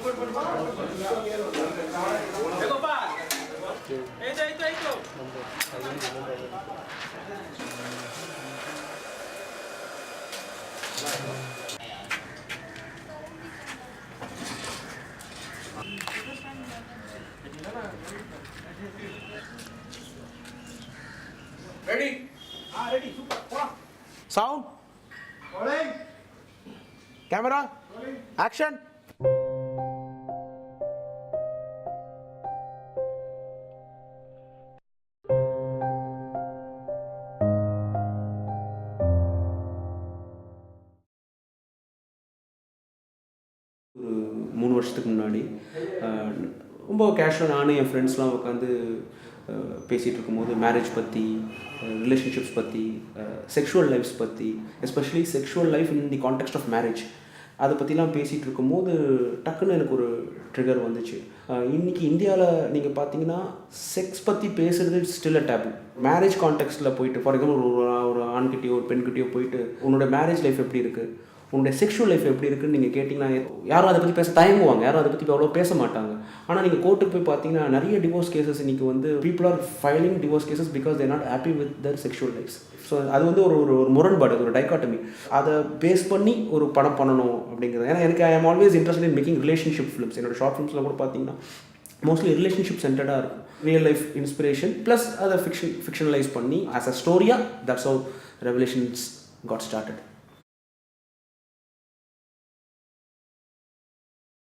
Ready? Ready. Super. Sound. Rolling. Camera. Rolling. Action. ஒரு 3 வருஷத்துக்கு முன்னாடி ரொம்ப கேஷுவலாக நானும் என் ஃப்ரெண்ட்ஸ்லாம் உட்காந்து பேசிகிட்டு இருக்கும்போது மேரேஜ் பற்றி, ரிலேஷன்ஷிப்ஸ் பற்றி, செக்ஷுவல் லைஃப்ஸ் பற்றி, especially sexual life in the context of marriage அதை பற்றிலாம் பேசிகிட்டு இருக்கும்போது டக்குன்னு எனக்கு ஒரு ட்ரிகர் வந்துச்சு. இன்றைக்கி இந்தியாவில் நீங்கள் பார்த்தீங்கன்னா செக்ஸ் பற்றி பேசுகிறது ஸ்டில் அ டேபு. மேரேஜ் கான்டெக்ஸ்ட்டில் போயிட்டு ஃபார் எக்ஸாம்பிள் ஒரு ஆண்கிட்டையோ ஒரு பெண்கிட்டையோ போயிட்டு உன்னோட மேரேஜ் லைஃப் எப்படி இருக்குது, உங்களுடைய செக்ஷுவல் லைஃப் எப்படி இருக்குன்னு நீங்கள் கேட்டிங்கன்னா யாரும் அதை பற்றி பேச தயங்குவாங்க, யாரும் அதை பற்றி அவ்வளோ பேச மாட்டாங்க. ஆனால் நீங்கள் கோர்ட்டுக்கு போய் பார்த்தீங்கன்னா நிறைய டிவோர்ஸ் கேசஸ் இன்றைக்கி வந்து people are filing divorce cases because they're not happy with their sexual lifes. So அது வந்து ஒரு முரண்பாடு, ஒரு டைகாட்டமி. அதை பேஸ் பண்ணி ஒரு படம் பண்ணணும் அப்படிங்கிறது. ஏன்னா எனக்கு I am always interest in making relationship films. என்னோட ஷார்ட் ஃபிலிம்ஸில் கூட பார்த்தீங்கன்னா மோஸ்ட்லி ரிலேஷன்ஷிப் சென்டர்டாக இருக்கும். ரியல் லைஃப் இன்ஸ்பிரேஷன் ப்ளஸ் அதை ஃபிக்ஷனலைஸ் பண்ணி ஆஸ் அ ஸ்டோரியாக that's how Revelations got started.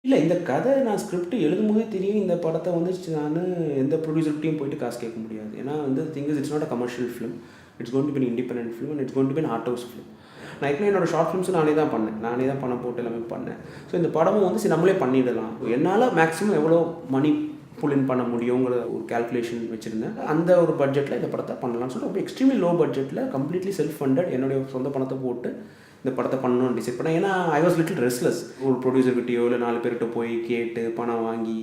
இல்லை, இந்த கதை நான் ஸ்கிரிப்ட் எழுதும்போதே தெரியும் இந்த படத்தை வந்து நான் எந்த ப்ரொடியூசர்கிட்டையும் போயிட்டு காசு கேட்க முடியாது. ஏன்னா வந்து thing is it's not a commercial film, it's going to be independent film and it's going to be art house film. நான் ஏற்கனவே என்னோட ஷார்ட் ஃபிலிம்ஸ் நானே தான் பணம் போட்டு எல்லாமே பண்ணேன். ஸோ இந்த படமும் வந்து சரி நம்மளே பண்ணிடலாம், என்னால் மேக்ஸிமம் எவ்வளோ மணி புல்லின் பண்ண முடியுங்கிற ஒரு கால்குலேஷன் வச்சுருந்தேன். அந்த ஒரு பட்ஜெட்டில் இந்த படத்தை பண்ணலாம்னு சொல்லிட்டு ரொம்ப எக்ஸ்ட்ரீம்லி லோ பட்ஜெட்டில் கம்ப்ளீட்லி செல்ஃப் ஃபண்டட் என்னுடைய சொந்த பணத்தை போட்டு இந்த படத்தை பண்ணணும்னு டிசைட் பண்ணேன். ஏன்னா ஐ வாஸ் லிட்டில் ரெஸ்ட்லெஸ். ஒரு ப்ரொடியூசர்கிட்டையோ இல்லை 4 பேர்கிட்ட போய் கேட்டு பணம் வாங்கி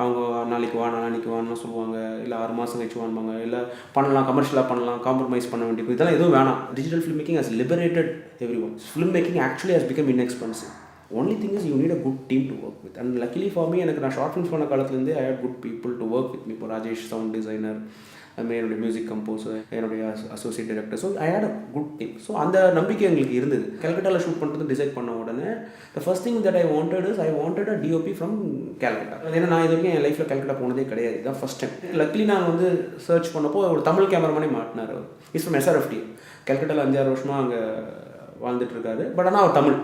அவங்க நாளைக்கு வான்னு சொல்லுவாங்க, இல்லை 6 மாதம் கழிச்சு வாங்குவாங்க, இல்லை பண்ணலாம் கமர்ஷியலாக பண்ணலாம், காம்ப்ரமைஸ் பண்ண வேண்டியது இதெல்லாம் எதுவும் வேணாம். Digital film making has liberated every one. Film making actually has become inexpensive. Only thing is you need a good team to work with. And luckily for me எனக்கு நான் ஷார்ட் ஃபிலிம்ஸ் பண்ண காலத்துலேருந்தே I had good people to work with me. இப்போ Rajesh sound designer, அதுமாதிரி என்னுடைய music composer, என்னுடைய associate director. So I had a good team. ஸோ அந்த நம்பிக்கை எங்களுக்கு இருந்தது. கல்கட்டாவில் ஷூட் பண்ணுறது டிசைட் பண்ண உடனே the first thing that I wanted a DOP from Calcutta. ஏன்னா நான் இது வரைக்கும் என் லைஃப்பில் கல்கட்டா போனதே கிடையாது, இதுதான் ஃபஸ்ட் டைம். லக்லி நான் வந்து சர்ச் பண்ணப்போ ஒரு தமிழ் கேமராமேனே மாட்டினார். அவர் இஸ் ஃப்ரம் SRFT. கல்கட்டாவில் 5-6 வருஷமாக அங்கே வாழ்ந்துட்டுருக்காரு. பட் ஆனால் அவர் Tamil.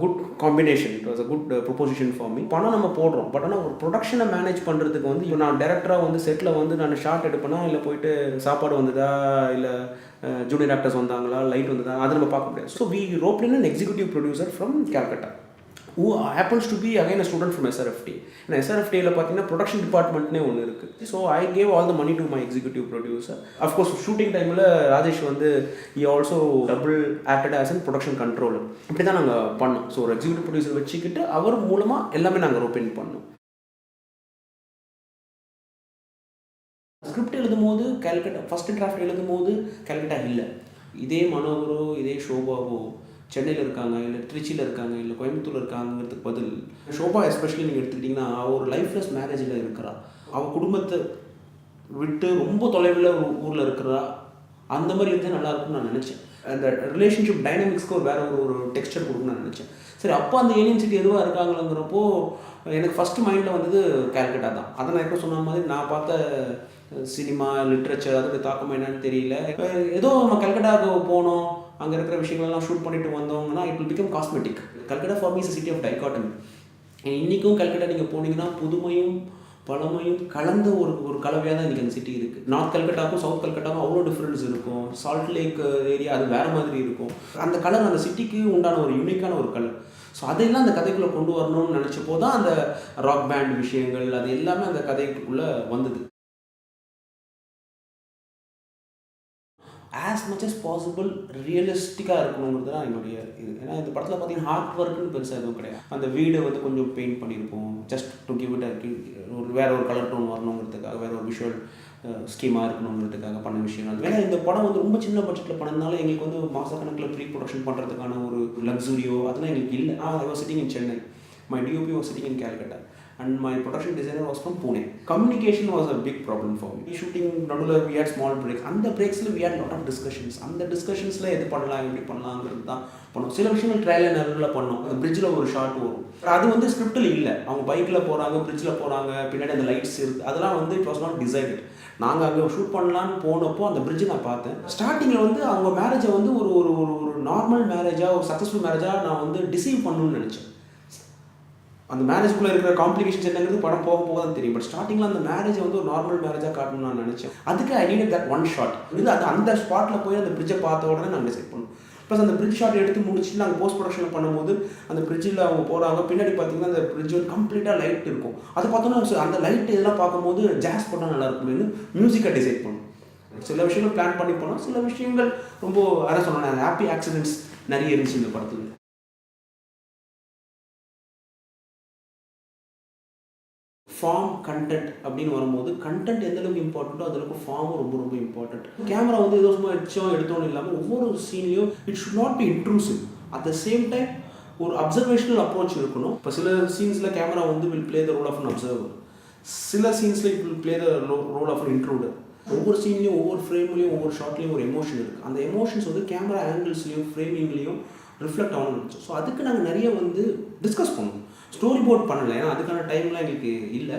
Good combination. It was a good proposition for me. பணம் நம்ம போடுறோம், பட் ஆனால் ஒரு ப்ரொடக்ஷனை மேனேஜ் பண்ணுறதுக்கு வந்து இப்போ நான் டேரக்டராக வந்து செட்டில் வந்து நான் ஷார்ட் எடுப்பேனா, இல்லை போயிட்டு சாப்பாடு வந்ததா, இல்லை ஜூனியர் ஆக்டர்ஸ் வந்தாங்களா, லைட் வந்ததா, அதை நம்ம பார்க்க முடியாது. So we roped in an executive producer from Calcutta who happens to be again a student from SRFT. And SRFTயில் பார்த்தீங்கன்னா ப்ரொடக்ஷன் டிபார்ட்மெண்ட்னே ஒன்று இருக்குது. So I gave all the money to my executive producer. Of course shooting டைமில் ராஜேஷ் வந்து he also double acted as a production controller. இப்படி தான் நாங்கள் பண்ணோம். So ஒரு எக்ஸிக்யூட்டிவ் ப்ரொடியூசர் வச்சுக்கிட்டு அவர் மூலமாக எல்லாமே நாங்கள் ரோப் இன் பண்ணோம். ஸ்கிரிப்ட் எழுதும் போது கல்கட்டா, ஃபஸ்ட் டிராஃப்ட் எழுதும் போது கல்கட்டா இல்லை. இதே மனோகரோ இதே ஷோபாவோ சென்னையில் இருக்காங்க, இல்லை திருச்சியில் இருக்காங்க, இல்லை கோயம்புத்தூரில் இருக்காங்கிறதுக்கு பதில் ஷோபா எஸ்பெஷலி நீங்கள் எடுத்துக்கிட்டிங்கன்னா ஒரு லைஃப்லெஸ் மேரேஜில் இருக்கிறா, அவள் குடும்பத்தை விட்டு ரொம்ப தொலைவில் ஒரு ஊரில் இருக்கிறா. அந்த மாதிரி இருந்தால் நல்லாயிருக்கும்னு நான் நினச்சேன். அந்த ரிலேஷன்ஷிப் டைனமிக்ஸ்க்கு ஒரு வேறு ஒரு டெக்ஸ்டர் கொடுக்கணும்னு நான் நினச்சேன். சரி, அப்போ அந்த ஏலியன் சிட்டி எதுவாக இருக்காங்களங்கிறப்போ எனக்கு ஃபஸ்ட்டு மைண்டில் வந்தது கல்கட்டா தான். அதை நான் எப்போ சொன்ன மாதிரி நான் பார்த்த சினிமா லிட்ரேச்சர் அதோட தாக்கம் என்னன்னு தெரியல. ஏதோ நம்ம கல்கட்டாவுக்கு போனோம், அங்கே இருக்கிற விஷயங்கள்லாம் ஷூட் பண்ணிட்டு வந்தோங்கன்னா it will become cosmetic. Calcutta for me is a city of dichotomy. இன்றைக்கும் கல்கட்டா நீங்கள் போனீங்கன்னா புதுமையும் பழமையும் கலந்த ஒரு கலவையாக தான் இன்றைக்கி அந்த சிட்டி இருக்குது. நார்த் கல்கட்டாவுக்கும் சவுத் கல்கட்டாவுக்கும் அவ்வளோ டிஃப்ரென்ஸ் இருக்கும். சால்ட் லேக் ஏரியா அது வேறு மாதிரி இருக்கும். அந்த கலர் அந்த சிட்டிக்கு உண்டான ஒரு யூனிக்கான ஒரு கலர். ஸோ அதையெல்லாம் அந்த கதைக்குள்ளே கொண்டு வரணும்னு நினச்சப்போ தான் அந்த ராக் பேண்ட் விஷயங்கள் அது எல்லாமே அந்த கதைக்குள்ளே வந்தது. ஆஸ் மச் அஸ் பாசிபிள் ரியலிஸ்டிக்காக இருக்கணுங்கிறது தான் என்னுடைய இது. ஏன்னா இந்த படத்தில் பார்த்தீங்கன்னா ஹார்ட் ஒர்க்குன்னு பெருசாக எதுவும் கிடையாது. அந்த வீடை வந்து கொஞ்சம் பெயிண்ட் பண்ணியிருப்போம், ஜஸ்ட் டு கிவ் இட் ஒரு வேறு ஒரு கலர் டோன் வரணுங்கிறதுக்காக, வேறு ஒரு விஷுவல் ஸ்கீமாக இருக்கணுங்கிறதுக்காக பண்ண விஷயங்கள். ஏன்னா இந்த படம் வந்து ரொம்ப சின்ன பட்ஜெட்டில் பண்ணதுனால எங்களுக்கு வந்து மாதக்கணக்கில் ப்ரீ ப்ரொடக்ஷன் பண்ணுறதுக்கான ஒரு லக்ஸுரியோ அதெல்லாம் எங்களுக்கு இல்லை. I was sitting in Chennai. My DOP was sitting in Calcutta and my production designer was from Pune. Communication was a big problem for me. Shooting நடுவுல we had small breaks. அந்த breaksல we had lot of discussions. அந்த discussionsல எது பண்ணலாம் எப்படி பண்ணலாம்ங்கிறது தான் பண்ணோம். சில விஷயங்கள் ட்ரையல் அண்ட் எரர்ல பண்ணோம். பிரிட்ஜில் ஒரு ஷாட் வரும், அது வந்து ஸ்கிரிப்டில் இல்லை. அவங்க பைக்கில் போகிறாங்க, பிரிட்ஜில் போகிறாங்க, பின்னாடி அந்த லைட்ஸ் இருக்குது, அதெல்லாம் வந்து இட் வாஸ் நாட் டிசைடட். நாங்கள் அங்கே ஷூட் பண்ணலான்னு போனப்போ அந்த பிரிட்ஜை நான் பார்த்தேன். ஸ்டார்டிங்கில் வந்து அவங்க மேரேஜை வந்து ஒரு ஒரு ஒரு நார்மல் மேரேஜாக, ஒரு சக்ஸஸ்ஃபுல் மேரேஜாக நான் வந்து டிசைவ் பண்ணணும்னு நினச்சேன். அந்த மேரேஜுக்குள்ளே இருக்கிற காம்ப்ளிகேஷன்ஸ் என்னங்கிறது படம் போக போக தான் தெரியும். பட் ஸ்டார்டிங்கில் அந்த மேரேஜை வந்து ஒரு நார்மல் மேரேஜாக காட்டணும்னு நான் நினச்சேன். அதுக்கு I needed that one shot. இது அது அந்த ஸ்பாட்டில் போய் அந்த பிரிட்ஜை பார்த்த உடனே நாங்கள் டிசைட் பண்ணோம். ப்ளஸ் அந்த பிரிட்ஜ் ஷாட் எடுத்து முடிச்சுட்டு நாங்கள் போஸ்ட் ப்ரொடக்ஷன் பண்ணும்போது அந்த பிரிட்ஜில் அவங்க போகிறாங்க, பின்னாடி பார்த்தீங்கன்னா அந்த பிரிட்ஜ் வந்து கம்ப்ளீட்டாக லைட் இருக்கும். அது பார்த்தோன்னா அந்த லைட் இதெல்லாம் பார்க்கும்போது ஜாஸ் பண்ணால் நல்லா இருக்கும்னு மியூசிக்கை டிசைட் பண்ணோம். சில விஷயங்கள் பிளான் பண்ணி போனோம், சில விஷயங்கள் ரொம்ப அதான் சொன்னேன், ஹாப்பி ஆக்சிடென்ட்ஸ் நிறைய இருந்துச்சு இந்த படத்தில். ஃபார்ம் கண்டென்ட் அப்படின்னு வரும்போது கண்டென்ட் எந்தளவுக்கு இம்பார்ட்டண்ட்டோ அந்தளவுக்கு ஃபார்மும் ரொம்ப ரொம்ப இம்பார்ட்டன்ட். கேமரா வந்து ஏதோ சும்மா எடுத்தோன்னு இல்லாமல் ஒவ்வொரு சீன்லையும் it should not be intrusive. At the same time ஒரு அப்சர்வேஷனல் அப்ரோச் இருக்கணும். இப்போ சில சீன்ஸில் கேமரா வந்து will play the role of an observer, சில சீன்ஸில் it will play the role of an intruder. ஒவ்வொரு சீன்லேயும், ஒவ்வொரு ஃப்ரேம்லேயும், ஒவ்வொரு ஷாட்லேயும் ஒரு எமோஷன் இருக்குது. அந்த எமோஷன்ஸ் வந்து கேமரா ஆங்கிள்ஸ்லேயும் ஃப்ரேமிங்லேயும் ரிஃப்ளெக்ட் ஆகணும்னு நினச்சோம். ஸோ அதுக்கு நாங்கள் நிறைய வந்து டிஸ்கஸ் பண்ணோம். ஸ்டோரி போர்ட் பண்ணலை, ஏன்னா அதுக்கான டைம்லாம் எங்களுக்கு இல்லை.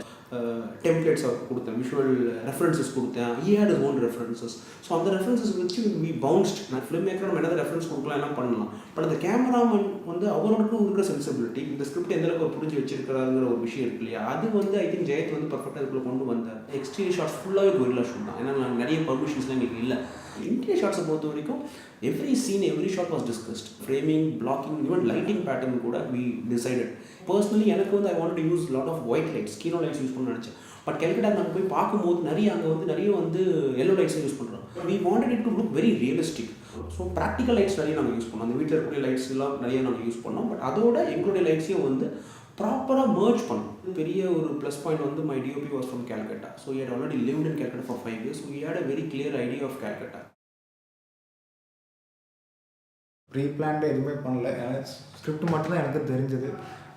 டெம்ப்ளேட்ஸ் கொடுத்தேன், விஷுவல் ரெஃபரன்சஸ் கொடுத்தேன், he had his own references. So அந்த ரெஃபரன்சஸ் வச்சு we bounced. நான் ஃபிலிம் மேக்கர் நம்ம என்ன ரெஃபரன்ஸ் கொடுக்கலாம், எல்லாம் பண்ணலாம். பட் அந்த கேமராமேன் வந்து அவருக்கும் இருக்கிற சென்சிபிலிட்டி, இந்த ஸ்கிரிப்ட் எந்தளவுக்கு ஒரு புரிஞ்சு வச்சிருக்கிறாருங்கிற ஒரு விஷயம் இருக்கு இல்லையா, அது வந்து ஐ திங்க் ஜெயத் வந்து பர்ஃபெக்டாக அதுக்குள்ளே கொண்டு வந்தார். எக்ஸ்டீரியர் ஷாட்ஸ் ஃபுல்லாகவே கொரில்லா ஷூட் தான், ஏன்னா நிறைய பர்மிஷன்ஸ்லாம் எங்களுக்கு இல்லை. இன்டீரியர் ஷாட்ஸை பொறுத்த வரைக்கும் every scene, every shot was discussed. Framing, blocking, even lighting pattern கூட we decided. பர்சனலி எனக்கு வந்து I want to use lot of white lights, kino lights use பண்ண நினச்சேன். பட் கல்கட்டா நாங்கள் போய் பார்க்கும்போது நிறைய வந்து எல்லோ லைட்ஸும் யூஸ் பண்ணுறோம். we wanted it to look very realistic. So practical lights நிறைய நாங்கள் யூஸ் பண்ணோம். அந்த வீட்டில் இருக்கக்கூடிய லைட்ஸ் எல்லாம் நிறைய நாங்கள் யூஸ் பண்ணோம். பட் அதோட எங்களுடைய லைட்ஸையும் வந்து ப்ராப்பராக மர்ஜ் பண்ணோம். பெரிய ஒரு ப்ளஸ் பாயிண்ட் வந்து my DOP was from Calcutta. So he had already lived in Calcutta for 5 years. So we had a very clear idea of Calcutta. Pre planned எதுவுமே பண்ணல, ஸ்கிரிப்ட் மட்டும்தான் எனக்கு தெரிஞ்சது.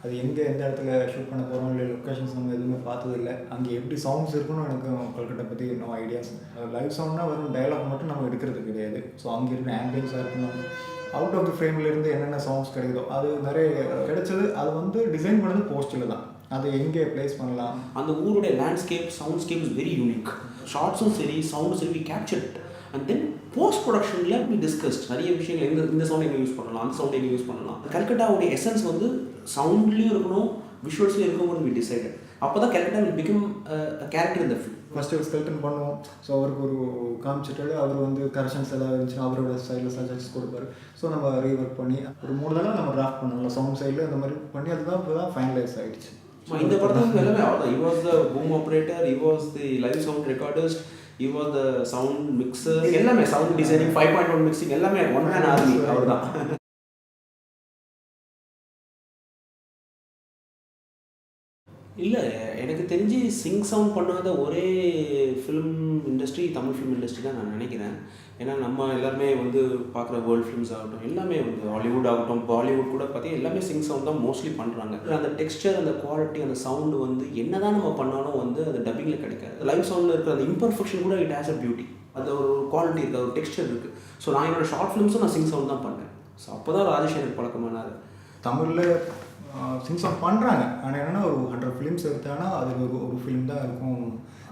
அது எந்த இடத்துல ஷூட் பண்ண போகிறோம், இல்லை லொக்கேஷன்ஸ் நம்ம எதுவுமே பார்த்ததில்லை. அங்கே எப்படி சவுண்ட்ஸ் இருக்குன்னு எனக்கு கல்கட்டா பற்றி இன்னும் ஐடியாஸ். லைவ் சவுண்ட்னா வெறும் டைலாக் மட்டும் நம்ம எடுக்கிறது கிடையாது. ஸோ அங்கே இருக்கிற ஆம்பியன்ஸாக இருக்கணும், அவுட் ஆஃப் த ஃப்ரேம்லேருந்து என்னென்ன சவுண்ட்ஸ் கிடைக்குதோ அது நிறைய கிடைச்சது. அது வந்து டிசைன் பண்ணது போஸ்ட்டில் தான், அது எங்கே ப்ளேஸ் பண்ணலாம். அந்த ஊருடைய landscape, soundscape is very unique. ஷார்ட்ஸும் சரி, சவுண்டும் சரி, we captured. And then post ப்ரொடக்ஷனில் வி டிஸ்கஸ்ட் நிறைய விஷயங்கள். இந்த சவுண்ட் எங்கே யூஸ் பண்ணலாம், அந்த சவுண்ட் எங்கே யூஸ் பண்ணலாம். கல்கட்டாவுடைய எசன்ஸ் வந்து சவுண்ட்லேயும் இருக்கணும், விஷுவல்ஸ்லேயும் இருக்கணும்னு வி டிசைடட். அப்போ தான் கல்கட்டா வில் பிகம் கேரக்டர் இந்த ஃபிலிம். ஃபஸ்ட்டு ஸ்கெல்டன் பண்ணுவோம். ஸோ அவருக்கு ஒரு காமிச்சிட்டு அவர் வந்து கரெக்ஷன்ஸ் எதாவது இருந்துச்சுன்னா அவரோட சைடில் சஜஷன்ஸ் கொடுப்பாரு. ஸோ நம்ம ரீவொர்க் பண்ணி ஒரு 3 தடவை நம்ம டிராஃப்ட் பண்ணலாம் சவுண்ட் சைடில், அந்த மாதிரி பண்ணி அதுதான் இப்போ தான் ஃபைனலைஸ் ஆகிடுச்சு. இந்த படத்துக்கு எல்லாமே அவ்வளோதான். he was the boom operator, he was the live sound recordist, he was the sound mixer, எல்லாமே sound designing, 5.1 mixing, எல்லாமே ஒன் மேன் ஆர்மி அவர் தான். இல்லை, எனக்கு தெரிஞ்சு சிங் சவுண்ட் பண்ணாத ஒரே film industry Tamil film industry தான் நான் நினைக்கிறேன். ஏன்னா நம்ம எல்லாருமே வந்து பார்க்குற வேர்ல்டு ஃபிலிம்ஸ் ஆகட்டும், எல்லாமே வந்து ஹாலிவுட் ஆகட்டும், பாலிவுட் கூட பார்த்தீங்கன்னா எல்லாமே சிங் சவுண்ட் தான் மோஸ்ட்லி பண்ணுறாங்க. அந்த டெக்ஸ்டர், அந்த குவாலிட்டி, அந்த சவுண்டு வந்து என்ன தான் நம்ம பண்ணாலும் வந்து அது டப்பிங்கில் கிடைக்காது. லைவ் சவுண்டில் இருக்கிற அந்த இம்பர்ஃபெக்ஷன் கூட இட் ஹேஸ் அ பியூட்டி, அது ஒரு குவாலிட்டி இருக்குது, ஒரு டெக்ஸ்டர் இருக்குது. ஸோ நான் என்னோடய ஷார்ட் ஃபிலிம்ஸும் நான் சிங் சவுண்ட் தான் பண்ணேன். ஸோ அப்போ தான் ராஜேஷ் எனக்கு பழக்கமானார். தமிழில் சிங் சவுண்ட் பண்ணுறாங்க, ஆனால் என்னென்னா ஒரு 100 ஃபிலிம்ஸ் எடுத்தாங்கன்னா அதில் ஒரு ஃபிலிம் தான் இருக்கும்.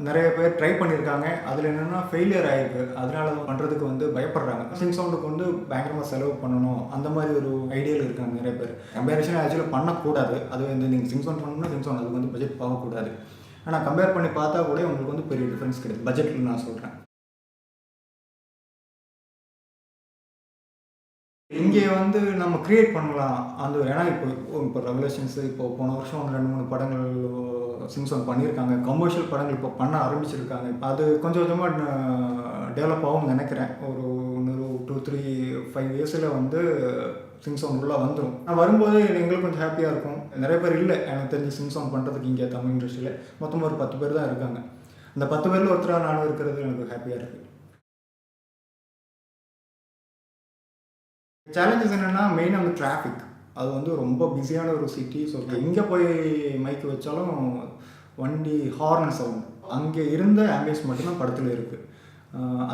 நிறைய பேர் ட்ரை பண்ணியிருக்காங்க, அதில் என்னென்னா ஃபெயிலியர் ஆகிருக்கு. அதனால பண்ணுறதுக்கு வந்து பயப்படுறாங்க. சிங் சவுண்டுக்கு வந்து பயங்கரமாக செலவு பண்ணணும், அந்த மாதிரி ஒரு ஐடியாவில் இருக்காங்க நிறைய பேர். கம்பேரிஷன் ஆக்சுவலாக பண்ணக்கூடாது. அது வந்து நீங்கள் சிங் சவுண்ட் பண்ணணும்னா சிங் சவுண்ட் அதுக்கு வந்து பட்ஜெட் போகக்கூடாது. ஆனால் கம்பேர் பண்ணி பார்த்தா கூட உங்களுக்கு வந்து பெரிய டிஃப்ரென்ஸ் கிடையாது பட்ஜெட்டில். நான் சொல்கிறேன், இங்கே வந்து நம்ம க்ரியேட் பண்ணலாம் அந்த. ஏன்னா இப்போ ரெவலேஷன்ஸு இப்போ போன வருஷம் 2-3 படங்கள் சிங் சவுண்ட் பண்ணியிருக்காங்க. கமர்ஷியல் படங்கள் இப்போ பண்ண ஆரம்பிச்சிருக்காங்க. அது கொஞ்சம் கொஞ்சமாக டெவலப் ஆகும்னு நினைக்கிறேன். ஒரு 2-3-5 இயர்ஸில் வந்து சிங் சவுண்ட் உள்ளே வந்துடும். வரும்போது எங்களுக்கு கொஞ்சம் ஹாப்பியாக இருக்கும். நிறைய பேர் இல்லை எனக்கு தெரிஞ்சு சிங் சவுண்ட் பண்ணுறதுக்கு இங்கே தமிழ் இண்டஸ்ட்ரியில். மொத்தம் ஒரு 10 பேர் தான் இருக்காங்க. அந்த 10 பேரில் ஒருத்தராக நானும் இருக்கிறது எனக்கு ஹாப்பியாக இருக்குது. சேலஞ்சஸ் என்னென்னா மெயினாக வந்து டிராஃபிக். அது வந்து ரொம்ப பிஸியான ஒரு சிட்டி. ஸோ எங்கே போய் மைக்கு வச்சாலும் வண்டி ஹார்ன் சவுண்ட், அங்கே இருந்த ஆம்பியன்ஸ் மட்டும்தான் படத்தில் இருக்குது.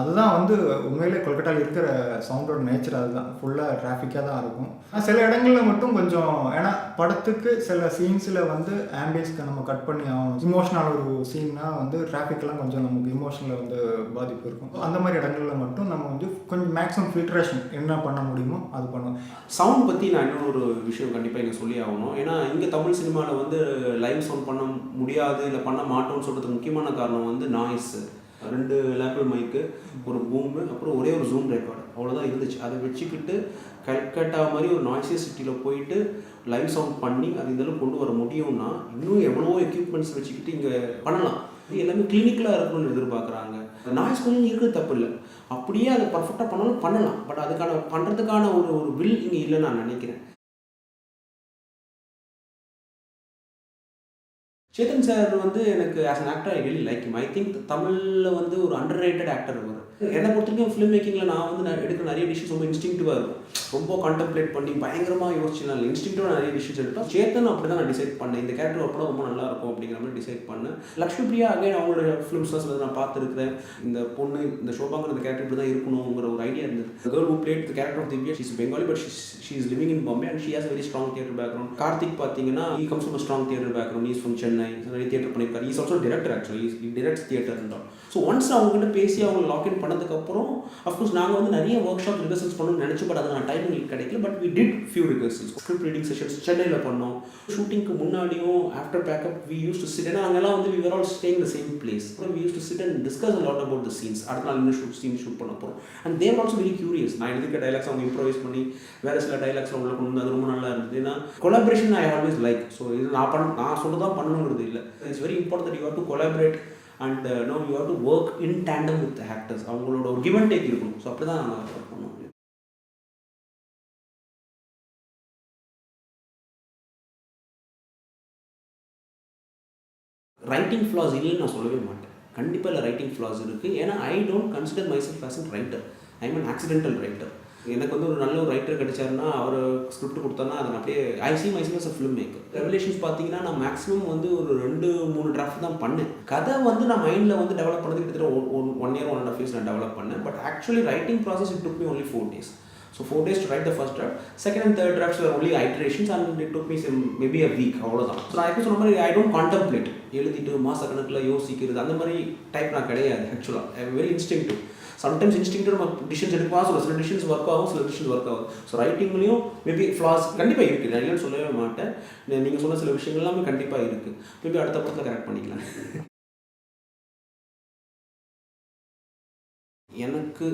அதுதான் வந்து உண்மையிலே கொல்கட்டாவில் இருக்கிற சவுண்டோட நேச்சர். அதுதான் ஃபுல்லாக டிராஃபிக்காக தான் இருக்கும். சில இடங்களில் மட்டும் கொஞ்சம், ஏன்னா படத்துக்கு சில சீன்ஸில் வந்து ஆம்பியன்ஸ்க்கு நம்ம கட் பண்ணி ஆகணும். இமோஷனல் ஒரு சீன்னா வந்து டிராஃபிக்லாம் கொஞ்சம் நமக்கு இமோஷனில் வந்து பாதிப்பு இருக்கும். அந்த மாதிரி இடங்களில் மட்டும் நம்ம வந்து கொஞ்சம் மேக்ஸிமம் ஃபில்ட்ரேஷன் என்ன பண்ண முடியுமோ அது பண்ணுவோம். சவுண்ட் பற்றி நான் இன்னொரு விஷயம் கண்டிப்பாக இங்கே சொல்லி ஆகணும். ஏன்னா இங்கே தமிழ் சினிமாவில் வந்து லைவ் சவுண்ட் பண்ண முடியாது, இல்லை பண்ண மாட்டோம்னு சொல்கிறதுக்கு முக்கியமான காரணம் வந்து நாய்ஸ். 2 லேப்பிள் மைக்கு, ஒரு பூமு, அப்புறம் ஒரே ஒரு ஜூம் ரெக்கார்டு, அவ்வளோதான் இருந்துச்சு. அதை வச்சுக்கிட்டு கல்கட்டா மாதிரி ஒரு நாய்ஸியஸ் சிட்டியில் போயிட்டு லைவ் சவுண்ட் பண்ணி அது இதெல்லாம் கொண்டு வர முடியும்னா இன்னும் எவ்வளவோ எக்யூப்மெண்ட்ஸ் வச்சுக்கிட்டு இங்கே பண்ணலாம். இது எல்லாமே கிளினிக்கலாக இருக்கணும்னு எதிர்பார்க்குறாங்க. நாய்ஸ் கொஞ்சம் இருக்கிறது தப்பு இல்லை, அப்படியே அதை பர்ஃபெக்டாக பண்ணாலும் பண்ணலாம். பட் அதுக்கான பண்ணுறதுக்கான ஒரு வில் இங்கே இல்லைன்னு நான் நினைக்கிறேன். சேத்தன் சார் வந்து எனக்கு as an actor I really like him. I think தமிழில் வந்து ஒரு அண்டர் ரேட்டட் ஆக்டர் அவர். என்னை பொறுத்த வரைக்கும் ஃபிலிம் மேக்கிங்கில் நான் வந்து எடுக்கிற நிறைய டிசிஷன்ஸ் ரொம்ப இன்ஸ்டிங்டிவாக இருக்கும். ரொம்ப கான்டெம்ப்ளேட் பண்ணி பயங்கரமாக யோசிச்சுனால இன்ஸ்டிங்டிவாக நிறைய டிசிஷன்ஸ் எடுத்தோம். சேத்தன் அப்படி தான் நான் டிசைட் பண்ணேன், இந்த கேரக்டர் அப்போ ரொம்ப நல்லா இருக்கும் அப்படிங்கிற மாதிரி டிசைட் பண்ணேன். லக்ஷ்மி பிரியா அகைன் அவங்களோட ஃபிலிம்ஸ்லாம் சில நான் பார்த்துருக்கிறேன். இந்த பொண்ணு, இந்த ஷோபாங்கிற இந்த கேரக்டர் இப்படி தான் இருக்கணுங்கிற ஒரு ஐடியா இருந்தது. The girl who played the character of Divya, she's Bengali but she is living in Bombay and she has a very strong theatre background. Karthik பார்த்தீங்கன்னா he comes from a strong theatre background. He is from Chennai. நிறைய theatre பண்ணியிருக்காரு. He is also a director actually. He directs theatre and all. So once அவங்ககிட்ட பேசி அவங்க login பண்ணதுக்கப்புறம் of course நாங்கள் வந்து நிறைய ஒர்க் ஷாப் ரிஹர்சல்ஸ் பண்ணணும்னு நினச்சோம். பட் அதுக்கான டைம் எங்களுக்கு கிடைக்கல. But we did few rehearsals, script reading sessions சென்னையில் பண்ணோம். ஷூட்டிங்க்கு முன்னாடியும் after backup we used to sit, ஏன்னா அங்கெல்லாம் வந்து we were all staying in the same place. We used to sit and discuss a lot about the scenes. அடுத்த நாள் இன்னும் scene shoot பண்ண போகிறோம். And they were also very curious. நான் எழுதிக்க டைலாக்ஸ் அவங்க இம்ப்ரோவைஸ் பண்ணி வேறு சில டைலாக்ஸ் உள்ள கொண்டு வந்து அது ரொம்ப நல்லா இருந்தது. ஏன்னா collaboration I always like. So இது நான் சொல்லிதான் பண்ணணுங்கிறது இல்லை. It's very important that you have to collaborate and no you have to work in tandem with the actors. அவங்களோட ஒரு give and take இருக்கணும். ஸோ அப்படி தான் நான் ஒர்க் பண்ணுவோம். ரைட்டிங் ஃப்ளாஸ் இல்லைன்னு நான் சொல்லவே மாட்டேன். கண்டிப்பாக இல்லை, ரைட்டிங் ஃப்ளாஸ் இருக்குது. ஏன்னா I don't consider my self as an writer. I am an accidental writer. எனக்கு வந்து ஒரு நல்ல ஒரு ரைட்டர் கிடைச்சாருன்னா அவர் ஸ்கிரிப்ட் கொடுத்தாருன்னா அதை அப்படியே I see myself as a film maker. Revelations பார்த்தீங்கன்னா நான் மேக்ஸிமம் வந்து ஒரு 2-3 டிராஃப்ட் தான் பண்ணேன். கதை வந்து நான் மைண்டில் வந்து டெவலப் பண்ணது கிட்டத்தட்ட 1 year 1.5 years நான் டெவலப் பண்ணேன். But actually writing process it took me only 4 days. So 4 days to write the first draft. Second and third drafts were only iterations and it took me maybe a week. அவ்வளோதான். So நான் எப்போ சொன்ன மாதிரி I don't contemplate, எழுதிட்டு மாத கணக்கில் யோசிக்கிறது அந்த மாதிரி டைப் நான் கிடையாது. ஆக்சுவலாக I am very instinctive. Sometimes instinctive நம்ம டிசிஷன்ஸ் எடுப்போம், சில டிசிஷன்ஸ் ஒர்க் ஆகும், சில டிசிஷன்ஸ் ஒர்க் ஆகும். ஸோ ரைட்டிங்லேயும் மேபி ஃப்ளாஸ் கண்டிப்பாக இருக்குது, நான் இல்லைன்னு சொல்லவே மாட்டேன். நீங்கள் சொன்ன சில விஷயங்கள் எல்லாமே கண்டிப்பாக இருக்குது. மேபி அடுத்த படத்தில் கரெக்ட் பண்ணிக்கலாம். எனக்கு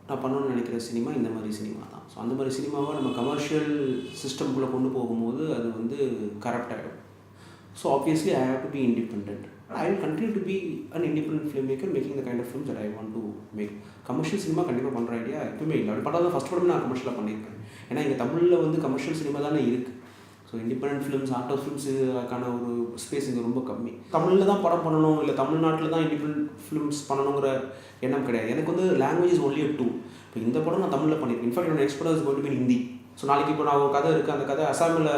நான் பண்ணணும்னு நினைக்கிற சினிமா இந்த மாதிரி சினிமா தான். ஸோ அந்த மாதிரி சினிமாவை நம்ம கமர்ஷியல் சிஸ்டம்குள்ளே கொண்டு போகும்போது அது வந்து கரப்ட் ஆகிடும். So obviously I have to be independent. I will continue to be an independent filmmaker making the kind of films that I want to make. Commercial cinema கண்டிப்பாக பண்ணுற ஐடியா எப்பவுமே இல்லை. அப்படி பண்ணால் தான் ஃபஸ்ட் படமே நான் கமர்ஷியலாக பண்ணியிருக்கேன். ஏன்னா இங்கே தமிழில் வந்து கமர்ஷியல் சினிமா தானே இருக்குது. So independent films, art of ஃபிலிம்ஸுக்கான ஒரு ஸ்பேஸ் இங்கே ரொம்ப கம்மி. தமிழில் தான் படம் பண்ணணும், இல்லை தமிழ்நாட்டில் தான் இண்டிபெண்டன்ட் ஃபிலிம்ஸ் பண்ணணுங்கிற எண்ணம் கிடையாது. எனக்கு வந்து language is only a tool. இப்போ இந்த படம் நான் தமிழில் பண்ணியிருக்கேன். இன்ஃபேக்ட் என்னோட நெக்ஸ்ட் படம் is going to be in Hindi. So நாளைக்கு இப்போ நான் ஒரு கதை இருக்குது, அந்த கதை அசாமில்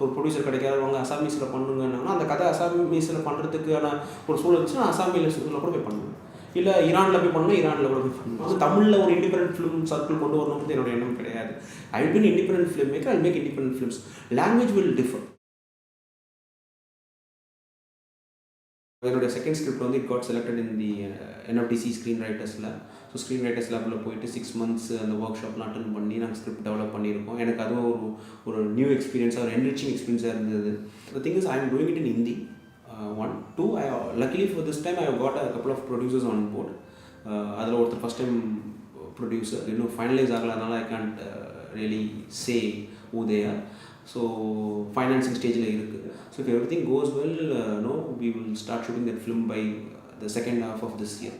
ஒரு ப்ரொடியூசர் கிடைக்காது, அவங்க அசாமீஸில் பண்ணுங்கன்னா அந்த கதை அசாமீஸில் பண்ணுறதுக்கான ஒரு சூழல் இருந்துச்சு, நான் அசாமீஸில் கூட போய் பண்ணுவேன். இல்லை ஈரானில் போய் பண்ணணும், ஈரானில் கூட போய் பண்ணணும். அது தமிழில் ஒரு இண்டிபெண்டன்ட் ஃபிலிம் சர்க்கிள் கொண்டு வரணுங்கிறது என்னோட எண்ணம் கிடையாது. I will be independent film maker, I make independent films. Language will differ. என்னோட செகண்ட் ஸ்கிரிப்ட் வந்து it got selected in the NFDC screen ரைட்டர்ஸில். ஸோ ஸ்க்ரீன் ரைட்டர்ஸ் லேபில் போயிட்டு 6 months அந்த ஒர்க் ஷாப்லாம் அட்டன் பண்ணி நாங்கள் ஸ்கிரிப்ட் டெவலப் பண்ணியிருக்கோம். எனக்கு அதுவும் ஒரு நியூ எக்ஸ்பீரியன்ஸாக, ஒரு என்ரிச்சிங் எக்ஸ்பீரியன்ஸாக இருந்தது. The thing is I am doing it in Hindi. 1 2 I luckily for this time I have got a couple of producers on board. அதில் ஒருத்தர் ஃபஸ்ட் டைம் ப்ரொடியூசர், இன்னும் ஃபைனலைஸ் ஆகலைனால I can't really say who they are. So financing ஸ்டேஜில் இருக்குது. So if everything goes well, we will start shooting that film by the second half of this year.